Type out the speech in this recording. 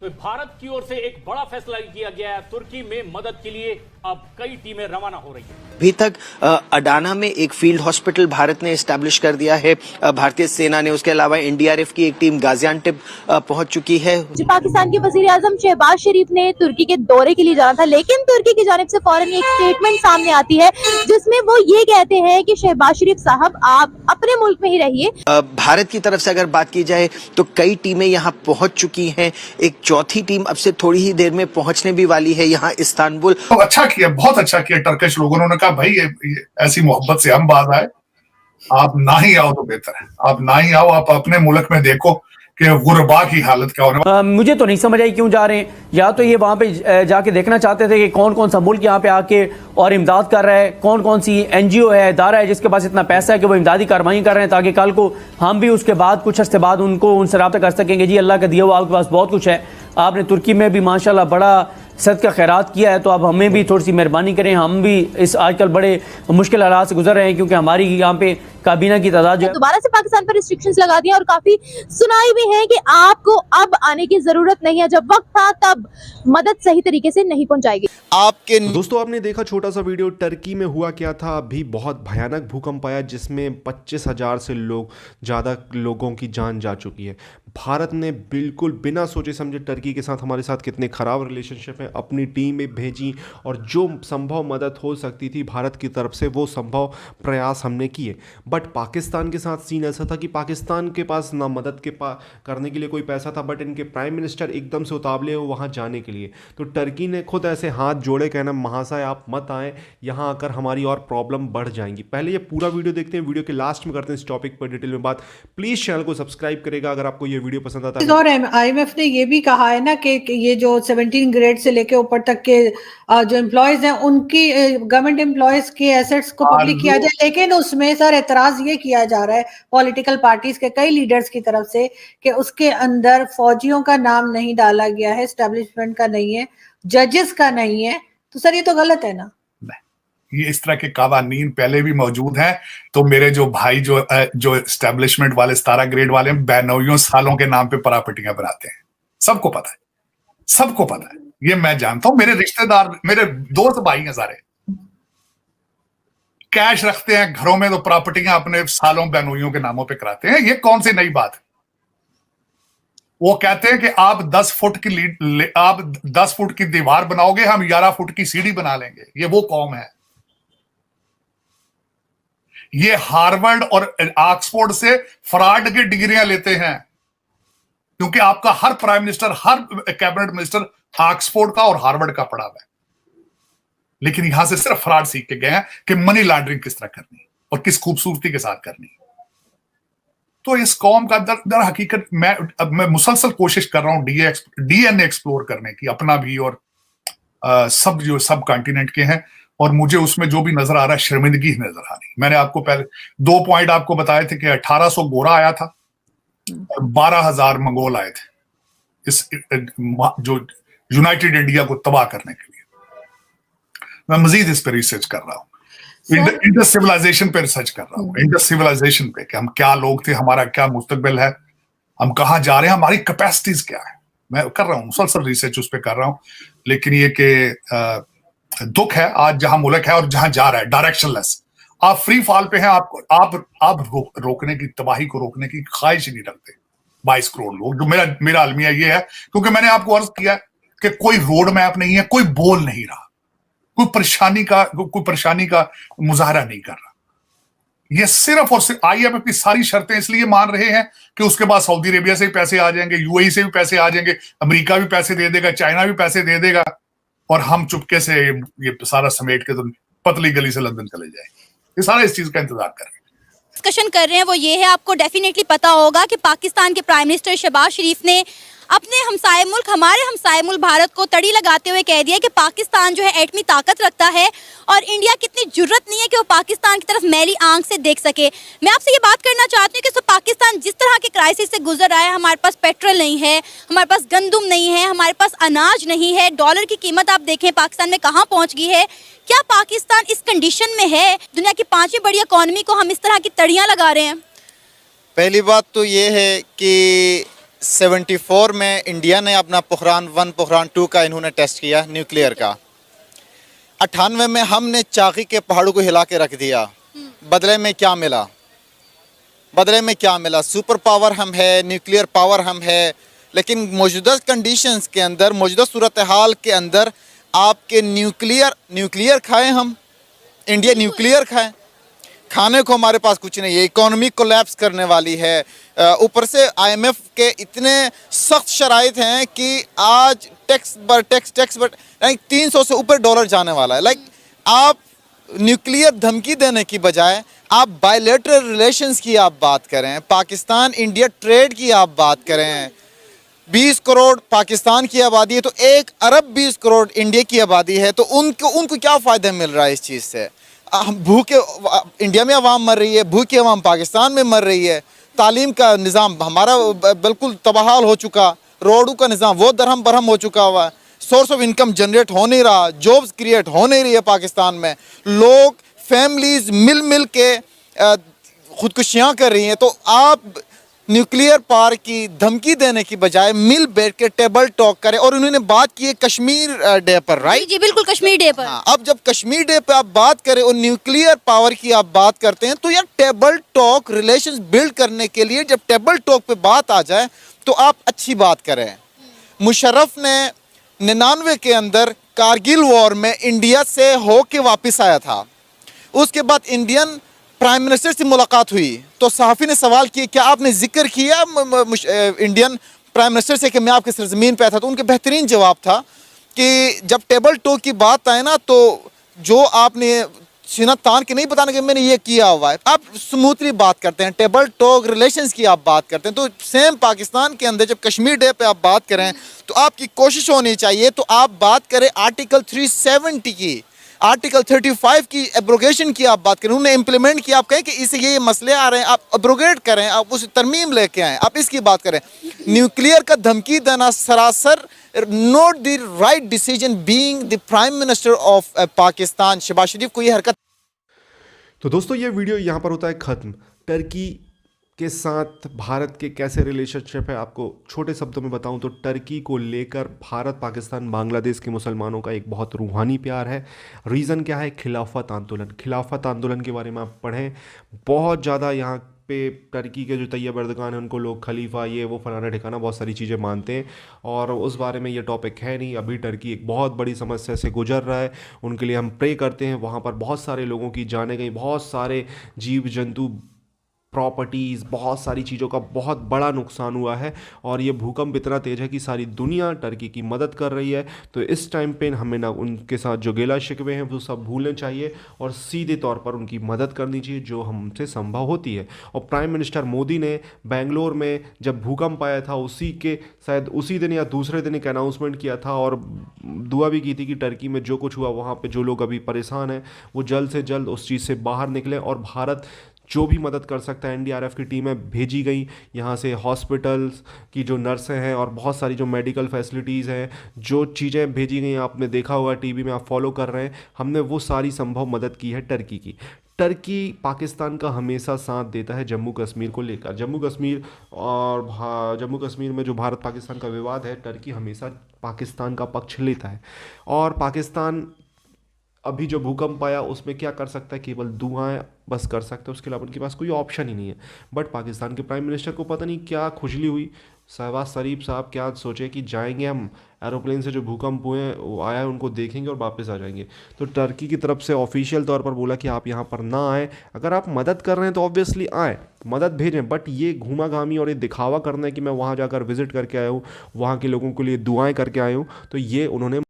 तो भारत की ओर से एक बड़ा फैसला किया गया है। तुर्की में मदद के लिए अब कई टीमें रवाना हो रही हैं। अभी तक अडाना में एक फील्ड हॉस्पिटल भारत ने एस्टैब्लिश कर दिया है भारतीय सेना ने। उसके अलावा एनडीआरएफ की एक टीम गाजियान्टेप पहुंच चुकी है। पाकिस्तान के वज़ीर-ए-आज़म शहबाज शरीफ ने तुर्की के दौरे के लिए जाना था, लेकिन तुर्की की जानिब से फौरन एक स्टेटमेंट सामने आती है जिसमें वो ये कहते हैं कि शहबाज शरीफ साहब आप अपने मुल्क में ही रहिए। भारत की तरफ से अगर बात की जाए तो कई टीमें यहाँ पहुंच चुकी हैं। एक चौथी टीम अब से थोड़ी ही देर में पहुंचने भी वाली है यहाँ इस्तांबुल। तो अच्छा किया, बहुत अच्छा किया टर्किश लोगों ने कहा भाई ये ऐसी मोहब्बत से हम बात आए, आप ना ही आओ तो बेहतर है, आप ना ही आओ, आप अपने मुल्क में देखो कि गुरबा की हालत क्या होने। मुझे तो नहीं समझ आई क्यों जा रहे हैं। या तो ये वहाँ पे जाके देखना चाहते थे कि कौन कौन सा मुल्क यहाँ पे आके और इमदाद कर रहा है, कौन कौन सी एनजीओ है, इदारा है जिसके पास इतना पैसा है कि वो इमदादी कार्रवाई कर रहे हैं, ताकि कल को हम भी उसके बाद कुछ अर्से बाद उनसे रब्ता कर सकेंगे। जी अल्लाह का दिया हुआ आपके पास बहुत कुछ है, आपने तुर्की में भी माशाल्लाह बड़ा सदका खैरात किया है, तो अब हमें भी थोड़ी सी मेहरबानी करें। हम भी इस आजकल बड़े मुश्किल हालात से गुजर रहे हैं क्योंकि हमारी यहाँ पे काबीना की तादाद दोबारा से पाकिस्तान पर रिस्ट्रिक्शंस लगा दिया और काफी सुनाई भी है कि आपको अब आने की जरूरत नहीं है, जब वक्त था तब मदद सही तरीके से नहीं पहुंचाएगी आपके। दोस्तों आपने देखा छोटा सा वीडियो, टर्की में हुआ क्या था। अभी बहुत भयानक भूकंप आया जिसमें 25,000 से ज़्यादा लोगों की जान जा चुकी है। भारत ने बिल्कुल बिना सोचे समझे टर्की के साथ, हमारे साथ कितने ख़राब रिलेशनशिप है, अपनी टीमें भेजी और जो संभव मदद हो सकती थी भारत की तरफ से वो संभव प्रयास हमने किए। बट पाकिस्तान के साथ सीन ऐसा था कि पाकिस्तान के पास ना मदद करने के लिए कोई पैसा था, बट इनके प्राइम मिनिस्टर एकदम से उतावले हो वहाँ जाने के लिए। तो टर्की ने खुद ऐसे हाथ जोड़े कहना महाशय आप मत आएँ, यहाँ आकर हमारी और प्रॉब्लम बढ़ जाएंगी। पहले ये पूरा वीडियो देखते हैं, वीडियो के लास्ट में करते हैं इस टॉपिक पर डिटेल में बात। प्लीज़ चैनल को सब्सक्राइब करेगा अगर आपको ये वीडियो पसंद आता है। और आईएमएफ ने ये भी कहा है ना कि ये जो 17 ग्रेड से लेके ऊपर तक के जो एम्प्लॉयज हैं उनकी गवर्नमेंट एम्प्लॉयज के एसेट्स को पब्लिक किया जाए, लेकिन उसमें सर एतराज ये किया जा रहा है पॉलिटिकल पार्टीज के कई लीडर्स की तरफ से कि उसके अंदर फौजियों का नाम नहीं डाला गया है, एस्टेब्लिशमेंट का नहीं है, जजेस का नहीं है। तो सर ये तो गलत है ना। ये इस तरह के कावानीन पहले भी मौजूद हैं। तो मेरे जो भाई जो एस्टेब्लिशमेंट वाले 17 ग्रेड वाले 92 सालों के नाम पे प्रॉपर्टियां बनाते हैं, सबको पता है, सबको पता है, ये मैं जानता हूं। मेरे रिश्तेदार, मेरे दोस्त भाई हैं सारे, कैश रखते हैं घरों में तो प्रॉपर्टियां अपने सालों बेनोइयों के नामों पे कराते हैं। ये कौन सी नई बात है। वो कहते हैं कि आप 10 फुट की दीवार बनाओगे, हम 11 फुट की सीढ़ी बना लेंगे। ये वो कौम है। ये हार्वर्ड और ऑक्सफोर्ड से फ्रॉड की डिग्रियां लेते हैं क्योंकि आपका हर प्राइम मिनिस्टर, हर कैबिनेट मिनिस्टर ऑक्सफोर्ड का और हार्वर्ड का पढ़ा हुआ है, लेकिन यहां से सिर्फ फ्रॉड सीख के गए हैं कि मनी लॉन्ड्रिंग किस तरह करनी और किस खूबसूरती के साथ करनी। तो इस कौम का दर हकीकत मैं मुसलसल कोशिश कर रहा हूं डीएनए एक्सप्लोर करने की, अपना भी और सब कॉन्टिनेंट के हैं, और मुझे उसमें जो भी नजर आ रहा है शर्मिंदगी ही नजर आ रही। मैंने आपको पहले 2 पॉइंट आपको बताए थे कि 1800 गोरा आया था और 12,000 मंगोल आए थे इस जो यूनाइटेड इंडिया को तबाह करने के लिए। मैं मजीद इस पर रिसर्च कर रहा हूँ, इंडस सिविलाइजेशन पे रिसर्च कर रहा हूँ, इंडस सिविलाइजेशन पे कि हम क्या लोग थे, हमारा क्या मुस्तकबिल है, हम कहाँ जा रहे हैं, हमारी कैपेसिटीज क्या है। मैं कर रहा हूँ, मुसलसल रिसर्च उस पर कर रहा हूँ। लेकिन ये कि दुख है आज जहां मुल्क है और जहां जा रहा है डायरेक्शनलेस। आप फ्री फॉल पे हैं, आप रोकने की, तबाही को रोकने की ख्वाहिश नहीं रखते 22 करोड़ लोग। जो मेरा अलमिया ये है, क्योंकि मैंने आपको अर्ज किया कि कोई रोड मैप नहीं है, कोई बोल नहीं रहा, कोई परेशानी का मुजाहरा नहीं कर रहा। ये सिर्फ और सिर्फ आईएमएफ की सारी शर्तें इसलिए मान रहे हैं कि उसके बाद सऊदी अरेबिया से भी पैसे आ जाएंगे, यूएई से भी पैसे आ जाएंगे, अमेरिका भी पैसे दे देगा, चाइना भी पैसे दे देगा, और हम चुपके से ये सारा समेट के तो पतली गली से लंदन चले जाए। ये सारा इस चीज का इंतजार कर रहे हैं, डिस्कशन कर रहे हैं। वो ये है, आपको डेफिनेटली पता होगा कि पाकिस्तान के प्राइम मिनिस्टर शहबाज शरीफ ने अपने हमसाए मुल्क, हमारे हमसाए मुल्क भारत को तड़ी लगाते हुए कह दिया कि पाकिस्तान जो है एटमी ताकत रखता है और इंडिया की इतनी जुर्रत नहीं है कि वो पाकिस्तान की तरफ मैली आंख से देख सके। मैं आपसे ये बात करना चाहती हूँ कि पाकिस्तान जिस तरह के क्राइसिस से गुजर रहा है, हमारे पास पेट्रोल नहीं है, हमारे पास गंदुम नहीं है, हमारे पास अनाज नहीं है, डॉलर की कीमत आप देखें पाकिस्तान में कहाँ पहुँच गई है। क्या पाकिस्तान इस कंडीशन में है, दुनिया की 5वीं बड़ी इकॉनमी को हम इस तरह की तड़ियाँ लगा रहे हैं? पहली बात तो ये है कि 74 में इंडिया ने अपना पोखरान 1 पोखरान 2 का इन्होंने टेस्ट किया न्यूक्लियर का। 98 में हमने चाकी के पहाड़ों को हिला के रख दिया। बदले में क्या मिला? बदले में क्या मिला? सुपर पावर हम है, न्यूक्लियर पावर हम है, लेकिन मौजूदा कंडीशंस के अंदर, मौजूदा सूरत हाल के अंदर आपके न्यूक्लियर खाएं हम, इंडिया न्यूक्लियर खाएं, खाने को हमारे पास कुछ नहीं है। इकोनॉमी कोलैप्स करने वाली है। ऊपर से IMF के इतने सख्त शराइत हैं कि आज टैक्स 300 से ऊपर डॉलर जाने वाला है। आप न्यूक्लियर धमकी देने की बजाय आप बायलैटरल रिलेशंस की आप बात करें, पाकिस्तान इंडिया ट्रेड की आप बात करें। 20 करोड़ पाकिस्तान की आबादी है तो 1 अरब 20 करोड़ इंडिया की आबादी है, तो उनको क्या फ़ायदा मिल रहा है इस चीज़ से? भूखे इंडिया में अवाम मर रही है, भूखी अवाम पाकिस्तान में मर रही है। तालीम का निज़ाम हमारा बिल्कुल तबाहाल हो चुका, रोडों का निज़ाम वो दरहम बरहम हो चुका हुआ है, सोर्स ऑफ इनकम जनरेट हो नहीं रहा, जॉब्स क्रिएट हो नहीं रही है पाकिस्तान में, लोग फैमिलीज मिल के खुदकुशियाँ कर रही हैं। तो आप न्यूक्लियर पावर की धमकी देने की बजाय मिल बैठ के टेबल टॉक करें। और उन्होंने बात की है कश्मीर डे पर, राइट? जी बिल्कुल, कश्मीर डे पर। हाँ, अब जब कश्मीर डे पे आप बात करें और न्यूक्लियर पावर की आप बात करते हैं तो यार टेबल टॉक रिलेशंस बिल्ड करने के लिए जब टेबल टॉक पे बात आ जाए तो आप अच्छी बात करें। मुशर्रफ ने 99 के अंदर कारगिल वॉर में इंडिया से होके वापस आया था। उसके बाद इंडियन प्राइम मिनिस्टर से मुलाकात हुई तो सहाफ़ी ने सवाल किया, क्या आपने जिक्र किया इंडियन प्राइम मिनिस्टर से कि मैं आपके सरजमीन पे आया था? तो उनके बेहतरीन जवाब था कि जब टेबल टॉक की बात आए ना तो जो आपने सीना तान के नहीं बताना कि मैंने ये किया हुआ है, आप स्मूथली बात करते हैं, टेबल टॉक रिलेशंस की आप बात करते हैं। तो सेम पाकिस्तान के अंदर जब कश्मीर डे पे आप बात करें तो आपकी कोशिश होनी चाहिए तो आप बात करें आर्टिकल 370 की, आर्टिकल 35 की एब्रोगेशन की आप बात करें, उन्होंने इम्प्लीमेंट किया, आप कहें कि इससे ये मसले आ रहे हैं, आप एब्रोगेट करें, आप उस तरमीम लेके आएँ, आप इसकी बात करें। न्यूक्लियर का धमकी देना सरासर not the right decision being the prime minister of Pakistan. Shahbaz Sharif को ये हरकत। तो दोस्तों ये वीडियो यहाँ पर होता है ख़त्म। टर्की के साथ भारत के कैसे रिलेशनशिप है आपको छोटे शब्दों में बताऊं तो टर्की को लेकर भारत, पाकिस्तान, बांग्लादेश के मुसलमानों का एक बहुत रूहानी प्यार है। रीज़न क्या है? खिलाफत आंदोलन। खिलाफत आंदोलन के बारे में आप पढ़ें, बहुत ज़्यादा यहाँ पे टर्की के जो तैयब एर्दोगान हैं उनको लोग खलीफा ये वो फलाना ठिकाना बहुत सारी चीज़ें मानते हैं और उस बारे में ये टॉपिक है नहीं। अभी टर्की एक बहुत बड़ी समस्या से गुजर रहा है, उनके लिए हम प्रे करते हैं। वहाँ पर बहुत सारे लोगों की जानें गई, बहुत सारे जीव जंतु, प्रॉपर्टीज़, बहुत सारी चीज़ों का बहुत बड़ा नुकसान हुआ है और ये भूकंप इतना तेज़ है कि सारी दुनिया टर्की की मदद कर रही है। तो इस टाइम पे हमें ना उनके साथ जो गिला शिकवे हैं वो सब भूलने चाहिए और सीधे तौर पर उनकी मदद करनी चाहिए जो हमसे संभव होती है। और प्राइम मिनिस्टर मोदी ने बेंगलोर में जब भूकंप आया था शायद उसी दिन या दूसरे दिन एक अनाउंसमेंट किया था और दुआ भी की थी कि टर्की में जो कुछ हुआ वहाँ पर जो लोग अभी परेशान हैं वो जल्द से जल्द उस चीज़ से बाहर निकलें और भारत जो भी मदद कर सकता है, NDRF की टीमें भेजी गई यहाँ से, हॉस्पिटल्स की जो नर्सें हैं और बहुत सारी जो मेडिकल फैसिलिटीज़ हैं, जो चीज़ें भेजी गई आपने देखा होगा टीवी में, आप फॉलो कर रहे हैं, हमने वो सारी संभव मदद की है टर्की की। टर्की पाकिस्तान का हमेशा साथ देता है जम्मू कश्मीर को लेकर। जम्मू कश्मीर में जो भारत पाकिस्तान का विवाद है, टर्की हमेशा पाकिस्तान का पक्ष लेता है और पाकिस्तान अभी जो भूकंप आया उसमें क्या कर सकता है? केवल दुआएं बस कर सकते हैं, उसके अलावा उनके पास कोई ऑप्शन ही नहीं है। बट पाकिस्तान के प्राइम मिनिस्टर को पता नहीं क्या खुजली हुई, शहबाज शरीफ साहब क्या सोचे कि जाएंगे हम एरोप्लेन से जो भूकंप हुए हैं वो आया है उनको देखेंगे और वापस आ जाएंगे। तो टर्की की तरफ से ऑफिशियल तौर पर बोला कि आप यहाँ पर ना आएँ, अगर आप मदद कर रहे हैं तो ऑब्वियसली आएँ, मदद भेजें, बट ये घूमाघामी और ये दिखावा करना है कि मैं वहाँ जाकर विजिट करके आया हूँ, वहाँ के लोगों के लिए दुआएँ करके आया हूँ, तो ये उन्होंने